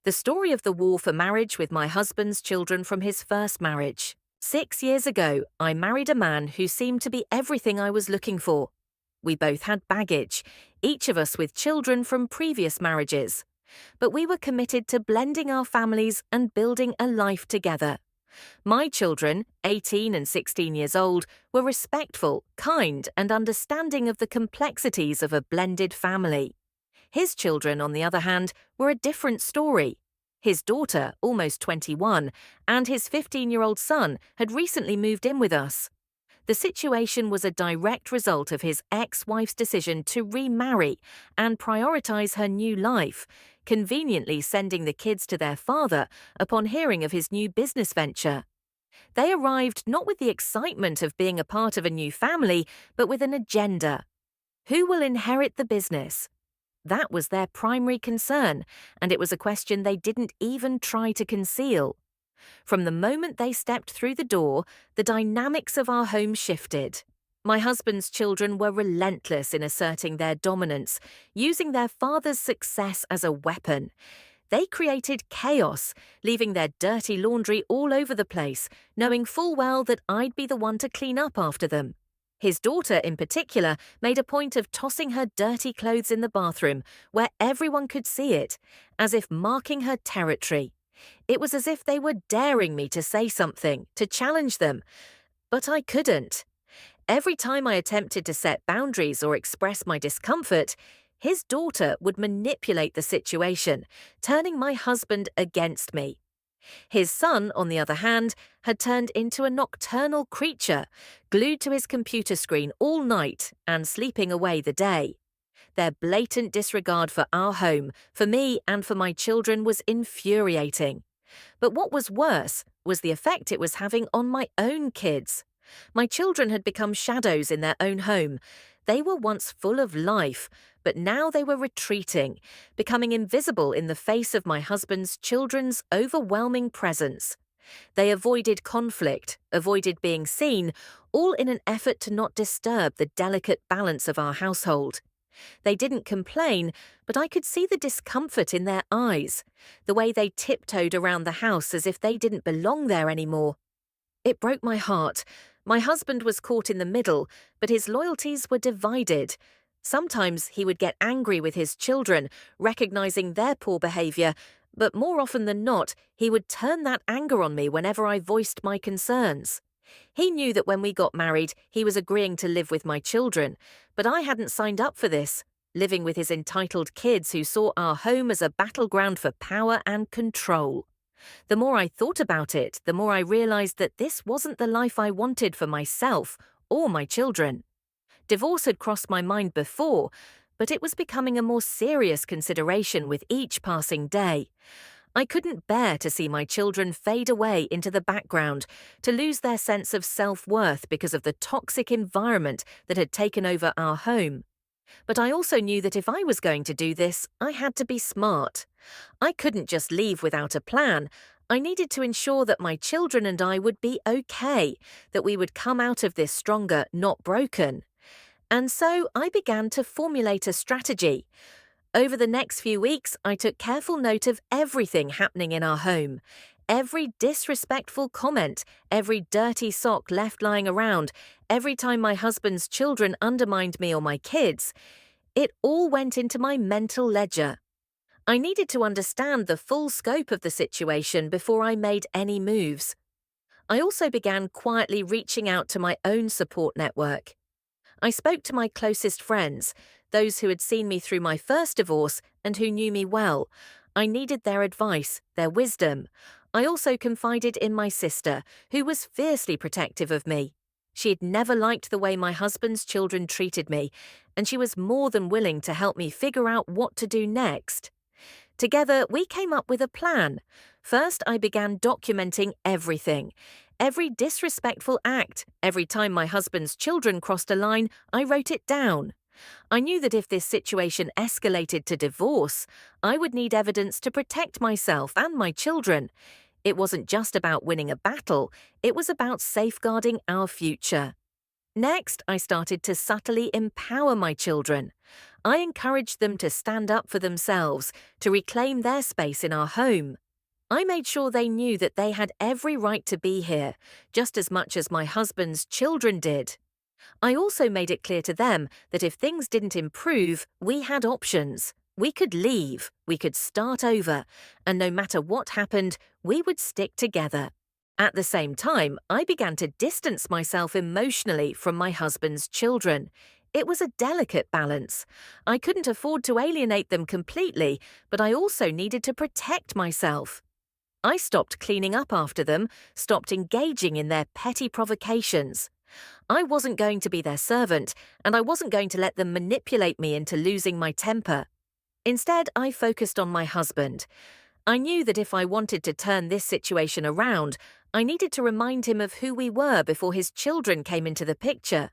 The story of the war for marriage with my husband's children from his first marriage. 6 years ago, I married a man who seemed to be everything I was looking for. We both had baggage, each of us with children from previous marriages. But we were committed to blending our families and building a life together. My children, 18 and 16 years old, were respectful, kind, and understanding of the complexities of a blended family. His children, on the other hand, were a different story. His daughter, almost 21, and his 15-year-old son had recently moved in with us. The situation was a direct result of his ex-wife's decision to remarry and prioritize her new life, conveniently sending the kids to their father upon hearing of his new business venture. They arrived not with the excitement of being a part of a new family, but with an agenda. Who will inherit the business? That was their primary concern, and it was a question they didn't even try to conceal. From the moment they stepped through the door, the dynamics of our home shifted. My husband's children were relentless in asserting their dominance, using their father's success as a weapon. They created chaos, leaving their dirty laundry all over the place, knowing full well that I'd be the one to clean up after them. His daughter, in particular, made a point of tossing her dirty clothes in the bathroom, where everyone could see it, as if marking her territory. It was as if they were daring me to say something, to challenge them. But I couldn't. Every time I attempted to set boundaries or express my discomfort, his daughter would manipulate the situation, turning my husband against me. His son, on the other hand, had turned into a nocturnal creature, glued to his computer screen all night and sleeping away the day. Their blatant disregard for our home, for me and for my children was infuriating. But what was worse was the effect it was having on my own kids. My children had become shadows in their own home. They were once full of life, but now they were retreating, becoming invisible in the face of my husband's children's overwhelming presence. They avoided conflict, avoided being seen, all in an effort to not disturb the delicate balance of our household. They didn't complain, but I could see the discomfort in their eyes, the way they tiptoed around the house as if they didn't belong there anymore. It broke my heart. My husband was caught in the middle, but his loyalties were divided. Sometimes he would get angry with his children, recognizing their poor behavior, but more often than not, he would turn that anger on me whenever I voiced my concerns. He knew that when we got married, he was agreeing to live with my children, but I hadn't signed up for this, living with his entitled kids who saw our home as a battleground for power and control. The more I thought about it, the more I realized that this wasn't the life I wanted for myself or my children. Divorce had crossed my mind before, but it was becoming a more serious consideration with each passing day. I couldn't bear to see my children fade away into the background, to lose their sense of self-worth because of the toxic environment that had taken over our home. But I also knew that if I was going to do this, I had to be smart. I couldn't just leave without a plan. I needed to ensure that my children and I would be okay, that we would come out of this stronger, not broken. And so I began to formulate a strategy. Over the next few weeks, I took careful note of everything happening in our home. Every disrespectful comment, every dirty sock left lying around, every time my husband's children undermined me or my kids, it all went into my mental ledger. I needed to understand the full scope of the situation before I made any moves. I also began quietly reaching out to my own support network. I spoke to my closest friends, those who had seen me through my first divorce and who knew me well. I needed their advice, their wisdom. I also confided in my sister, who was fiercely protective of me. She had never liked the way my husband's children treated me, and she was more than willing to help me figure out what to do next. Together, we came up with a plan. First, I began documenting everything. Every disrespectful act, every time my husband's children crossed a line, I wrote it down. I knew that if this situation escalated to divorce, I would need evidence to protect myself and my children. It wasn't just about winning a battle, it was about safeguarding our future. Next, I started to subtly empower my children. I encouraged them to stand up for themselves, to reclaim their space in our home. I made sure they knew that they had every right to be here, just as much as my husband's children did. I also made it clear to them that if things didn't improve, we had options. We could leave, we could start over, and no matter what happened, we would stick together. At the same time, I began to distance myself emotionally from my husband's children. It was a delicate balance. I couldn't afford to alienate them completely, but I also needed to protect myself. I stopped cleaning up after them, stopped engaging in their petty provocations. I wasn't going to be their servant, and I wasn't going to let them manipulate me into losing my temper. Instead, I focused on my husband. I knew that if I wanted to turn this situation around, I needed to remind him of who we were before his children came into the picture.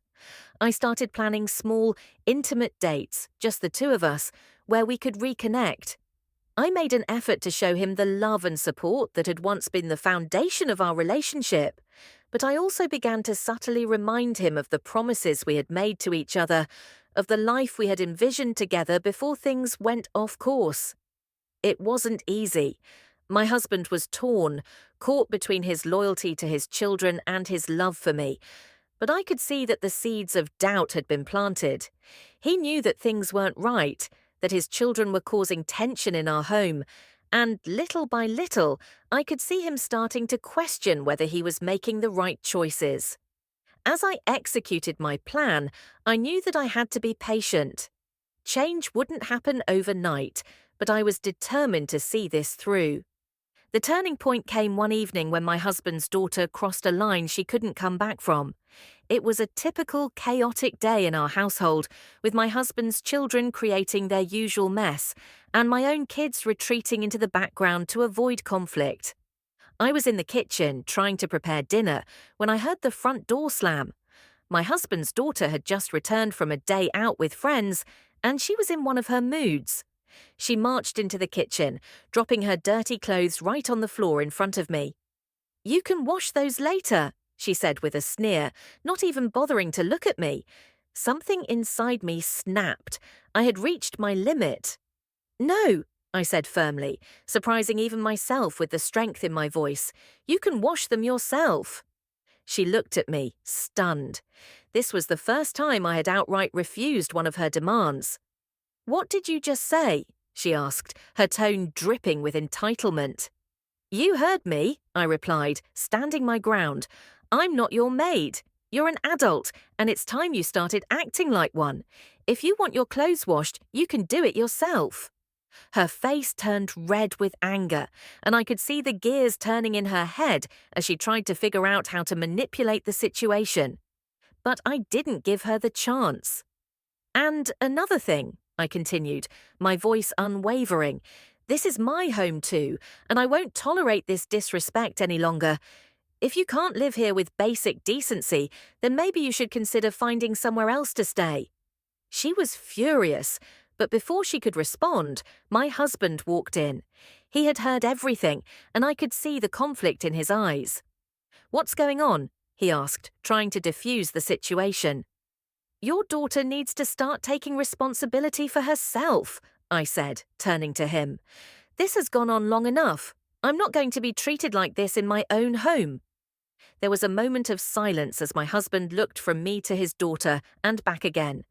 I started planning small, intimate dates, just the two of us, where we could reconnect. I made an effort to show him the love and support that had once been the foundation of our relationship, but I also began to subtly remind him of the promises we had made to each other, of the life we had envisioned together before things went off course. It wasn't easy. My husband was torn, caught between his loyalty to his children and his love for me, but I could see that the seeds of doubt had been planted. He knew that things weren't right, that his children were causing tension in our home, and little by little, I could see him starting to question whether he was making the right choices. As I executed my plan, I knew that I had to be patient. Change wouldn't happen overnight, but I was determined to see this through. The turning point came one evening when my husband's daughter crossed a line she couldn't come back from. It was a typical chaotic day in our household, with my husband's children creating their usual mess, and my own kids retreating into the background to avoid conflict. I was in the kitchen, trying to prepare dinner, when I heard the front door slam. My husband's daughter had just returned from a day out with friends, and she was in one of her moods. She marched into the kitchen, dropping her dirty clothes right on the floor in front of me. "You can wash those later," she said with a sneer, not even bothering to look at me. Something inside me snapped. I had reached my limit. "No," I said firmly, surprising even myself with the strength in my voice. "You can wash them yourself." She looked at me, stunned. This was the first time I had outright refused one of her demands. "What did you just say?" she asked, her tone dripping with entitlement. "You heard me," I replied, standing my ground. "I'm not your maid. You're an adult, and it's time you started acting like one. If you want your clothes washed, you can do it yourself." Her face turned red with anger, and I could see the gears turning in her head as she tried to figure out how to manipulate the situation. But I didn't give her the chance. "And another thing," I continued, my voice unwavering. "This is my home too, and I won't tolerate this disrespect any longer. If you can't live here with basic decency, then maybe you should consider finding somewhere else to stay." She was furious, but before she could respond, my husband walked in. He had heard everything, and I could see the conflict in his eyes. "What's going on?" he asked, trying to diffuse the situation. "Your daughter needs to start taking responsibility for herself," I said, turning to him. "This has gone on long enough. I'm not going to be treated like this in my own home." There was a moment of silence as my husband looked from me to his daughter and back again.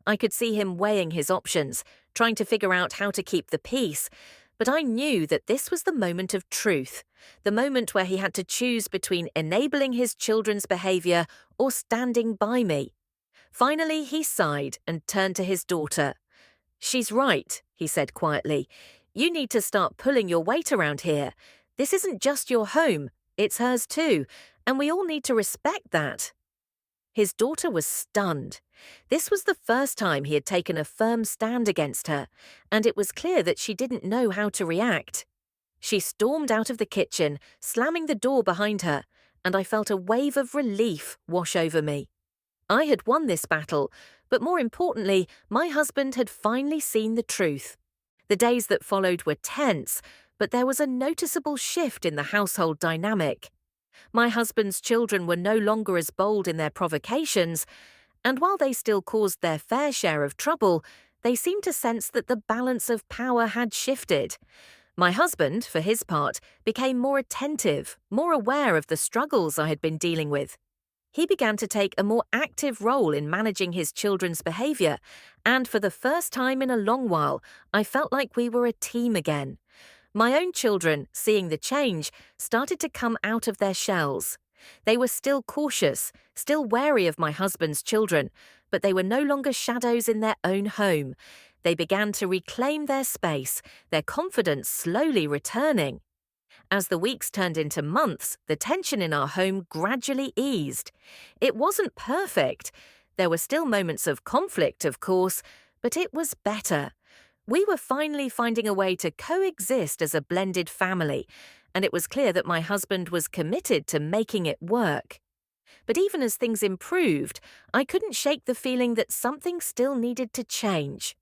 I could see him weighing his options, trying to figure out how to keep the peace, but I knew that this was the moment of truth, the moment where he had to choose between enabling his children's behavior or standing by me. Finally, he sighed and turned to his daughter. "She's right," he said quietly. "You need to start pulling your weight around here. This isn't just your home, it's hers too, and we all need to respect that." His daughter was stunned. This was the first time he had taken a firm stand against her, and it was clear that she didn't know how to react. She stormed out of the kitchen, slamming the door behind her, and I felt a wave of relief wash over me. I had won this battle, but more importantly, my husband had finally seen the truth. The days that followed were tense, but there was a noticeable shift in the household dynamic. My husband's children were no longer as bold in their provocations, and while they still caused their fair share of trouble, They seemed to sense that the balance of power had shifted. My husband, for his part, became more attentive, more aware of the struggles I had been dealing with. He began to take a more active role in managing his children's behavior, and for the first time in a long while, I felt like we were a team again. My own children, seeing the change, started to come out of their shells. They were still cautious, still wary of my husband's children, but they were no longer shadows in their own home. They began to reclaim their space, their confidence slowly returning. As the weeks turned into months, the tension in our home gradually eased. It wasn't perfect. There were still moments of conflict, of course, but it was better. We were finally finding a way to coexist as a blended family, and it was clear that my husband was committed to making it work. But even as things improved, I couldn't shake the feeling that something still needed to change.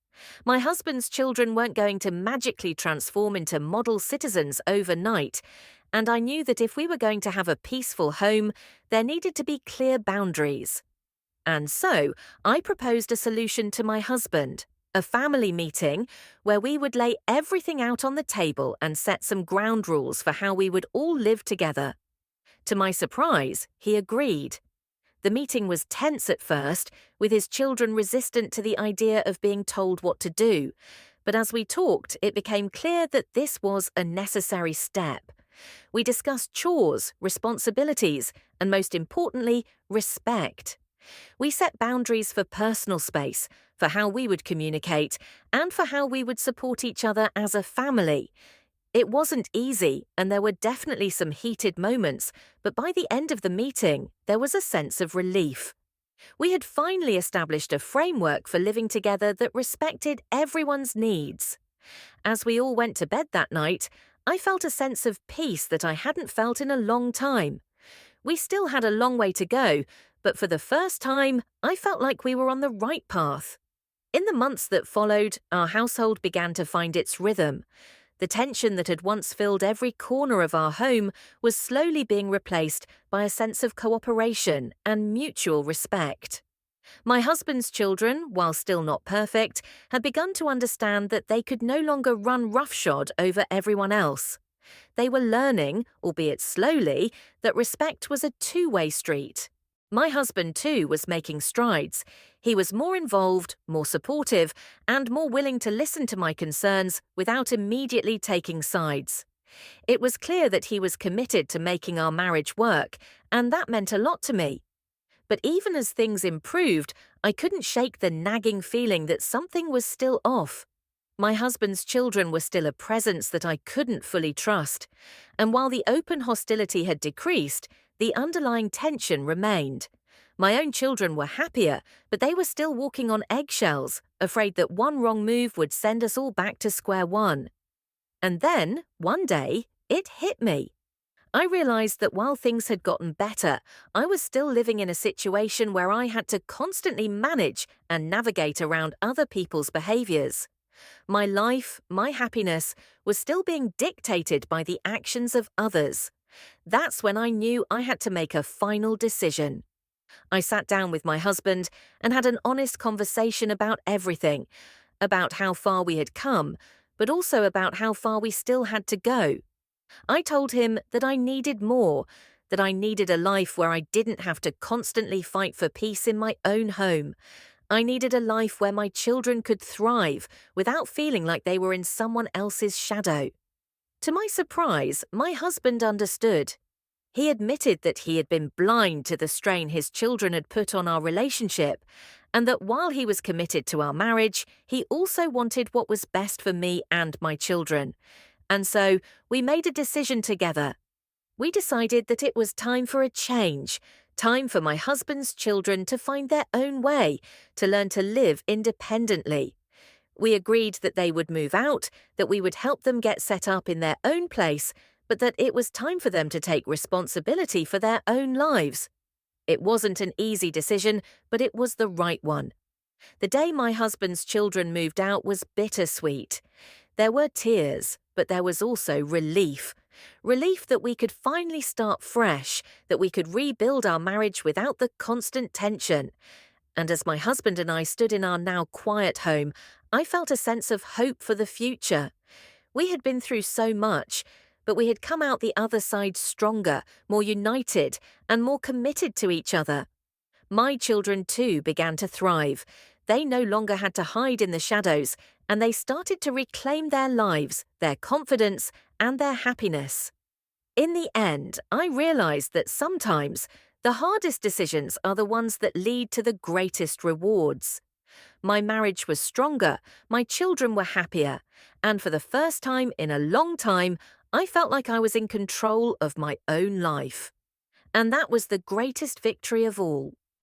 My husband's children weren't going to magically transform into model citizens overnight, and I knew that if we were going to have a peaceful home, there needed to be clear boundaries. And so, I proposed a solution to my husband, a family meeting where we would lay everything out on the table and set some ground rules for how we would all live together. To my surprise, he agreed. The meeting was tense at first, with his children resistant to the idea of being told what to do. But as we talked, it became clear that this was a necessary step. We discussed chores, responsibilities, and most importantly, respect. We set boundaries for personal space, for how we would communicate, and for how we would support each other as a family. It wasn't easy, and there were definitely some heated moments, but by the end of the meeting, there was a sense of relief. We had finally established a framework for living together that respected everyone's needs. As we all went to bed that night, I felt a sense of peace that I hadn't felt in a long time. We still had a long way to go, but for the first time, I felt like we were on the right path. In the months that followed, our household began to find its rhythm. The tension that had once filled every corner of our home was slowly being replaced by a sense of cooperation and mutual respect. My husband's children, while still not perfect, had begun to understand that they could no longer run roughshod over everyone else. They were learning, albeit slowly, that respect was a two-way street. My husband, too, was making strides. He was more involved, more supportive, and more willing to listen to my concerns without immediately taking sides. It was clear that he was committed to making our marriage work, and that meant a lot to me. But even as things improved, I couldn't shake the nagging feeling that something was still off. My husband's children were still a presence that I couldn't fully trust, and while the open hostility had decreased, the underlying tension remained. My own children were happier, but they were still walking on eggshells, afraid that one wrong move would send us all back to square one. And then, one day, it hit me. I realized that while things had gotten better, I was still living in a situation where I had to constantly manage and navigate around other people's behaviors. My life, my happiness, was still being dictated by the actions of others. That's when I knew I had to make a final decision. I sat down with my husband and had an honest conversation about everything, about how far we had come, but also about how far we still had to go. I told him that I needed more, that I needed a life where I didn't have to constantly fight for peace in my own home. I needed a life where my children could thrive without feeling like they were in someone else's shadow. To my surprise, my husband understood. He admitted that he had been blind to the strain his children had put on our relationship, and that while he was committed to our marriage, he also wanted what was best for me and my children. And so, we made a decision together. We decided that it was time for a change, time for my husband's children to find their own way, to learn to live independently. We agreed that they would move out, that we would help them get set up in their own place, but that it was time for them to take responsibility for their own lives. It wasn't an easy decision, but it was the right one. The day my husband's children moved out was bittersweet. There were tears, but there was also relief. Relief that we could finally start fresh, that we could rebuild our marriage without the constant tension. And as my husband and I stood in our now quiet home, I felt a sense of hope for the future. We had been through so much, but we had come out the other side stronger, more united, and more committed to each other. My children too began to thrive. They no longer had to hide in the shadows, and they started to reclaim their lives, their confidence, and their happiness. In the end, I realized that sometimes the hardest decisions are the ones that lead to the greatest rewards. My marriage was stronger, my children were happier, and for the first time in a long time, I felt like I was in control of my own life. And that was the greatest victory of all.